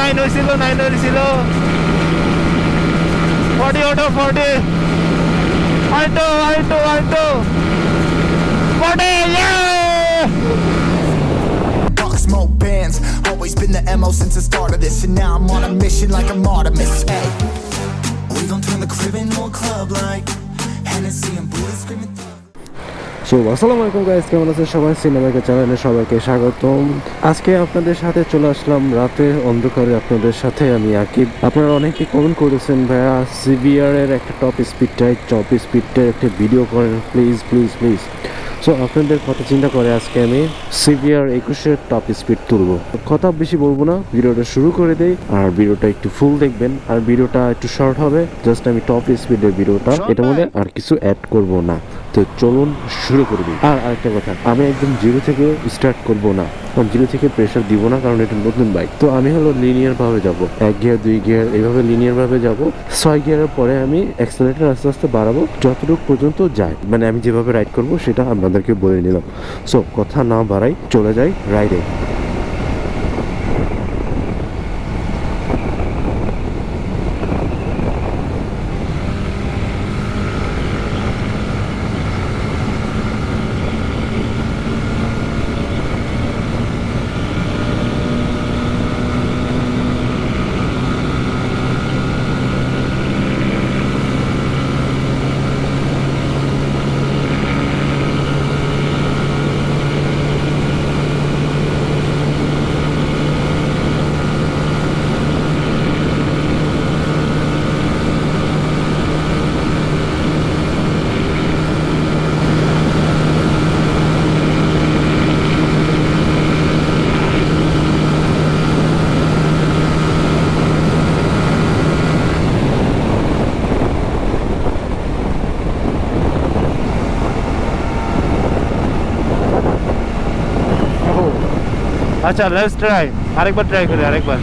9 হয়েছিল 40 auto 40 alto 40 yeah smoke bands, always been the MO since the start of this, and now I'm on a mission like I'm Artemis. Hey, we gon' turn the crib into a club like Hennessy and bullets screaming. So আসসালামু আলাইকুম guys, কেমন আছেন সবাই? CineBiker চ্যানেলে সবাইকে স্বাগতম। আজকে আপনাদের সাথে চলে আসলাম রাতের অন্ধকারে, আপনাদের সাথে আমি আকিব। আপনারা অনেকে কমেন্ট করেছেন ভাইয়া CBR এর একটা টপ স্পিডটার একটা ভিডিও করেন প্লিজ। সো আপনাদের কথা চিন্তা করে আজকে আমি CBR 21-এর টপ স্পিড তুলবো। কথা বেশি বলবো না, ভিডিওটা শুরু করে দেই। আর ভিডিওটা একটু ফুল দেখবেন, আর ভিডিওটা একটু শর্ট হবে। জাস্ট আমি টপ স্পিডের ভিডিওটা, এটা মধ্যে আর কিছু অ্যাড করব না। তো চলুন শুরু করে দিই। আর আরেকটা কথা, আমি একদম জিরো থেকে স্টার্ট করব না, কারণ জিরো থেকে প্রেশার দিব না, কারণ এটা নতুন বাইক। তো আমি হলো লিনিয়ার ভাবে যাব, 1 গিয়ার 2 গিয়ার এইভাবে লিনিয়ার ভাবে যাব। 6 গিয়ারের পরে আমি অ্যাক্সেলারেটর আস্তে আস্তে বাড়াবো যতটুকু পর্যন্ত যায়, মানে আমি যেভাবে রাইড করব সেটা আপনাদেরকে বলে নিলাম। সো কথা না বাড়াই, চলে যাই রাইডে। আচ্ছা লেটস ট্রাই, আরেকবার ট্রাই করি, আরেকবার।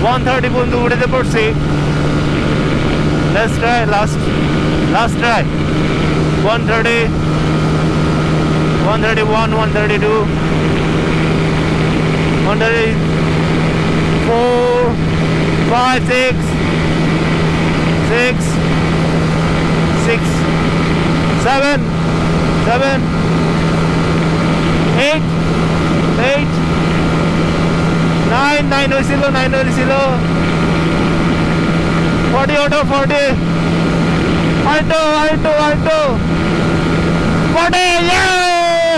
$130 পর্যন্ত উঠেতে পড়ছি। Let's try, last try. 130, 131, 132, 134, 5, 6, 7, 8, 9 হয়েছিল 40 auto 40 alto 40 yeah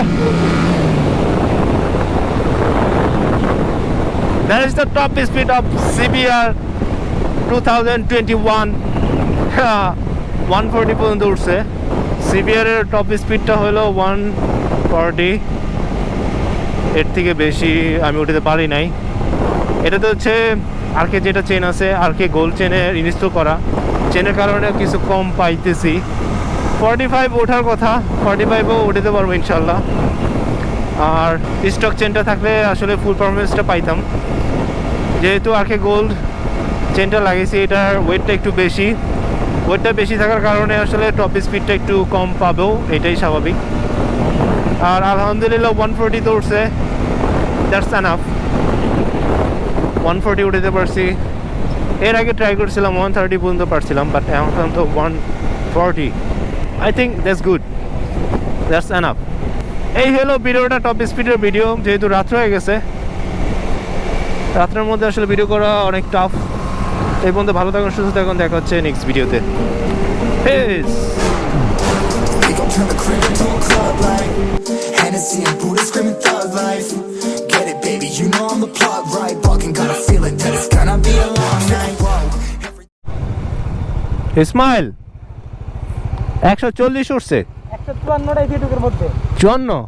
that is the top speed of CBR 2021 140 পর্যন্ত উঠছে। CBR এর টপ স্পিডটা হলো 140, এর থেকে বেশি আমি উঠতে পারি নাই। এটাতে হচ্ছে আরকে যেটা চেন আছে, আরকে গোল্ড চেনের ইনস্টল করা, চেনের কারণে কিছু কম পাইতেছি। 45 ওঠার কথা, 45ও উঠতে পারবো ইনশাল্লাহ। আর স্টক চেনটা থাকলে আসলে ফুল পারফরমেন্সটা পাইতাম। যেহেতু আরকে গোল্ড চেনটা লাগিয়েছি, এটার ওয়েটটা একটু বেশি, ওয়েটটা বেশি থাকার কারণে আসলে টপ স্পিডটা একটু কম পাবেও, এটাই স্বাভাবিক। আর আলহামদুলিল্লাহ 140 তো উঠছে, দ্যাটস এনাফ। 140 উঠতে পারছি। এর আগে ট্রাই করছিলাম 130 পর্যন্ত পারছিলাম, বাট এখন তো 140। I think that's good, that's enough. এই হলো ভিডিওটা, টপ স্পিডের ভিডিও। যেহেতু রাত্র হয়ে গেছে, রাত্রের মধ্যে আসলে ভিডিও করা অনেক টাফ। এই পর্যন্ত ভালো থাকুন, সুস্থ থাকুন, দেখা হচ্ছে নেক্সট ভিডিওতে। ইসমাইল 140 উঠছে, 154টাই ভিডিওর মধ্যে 54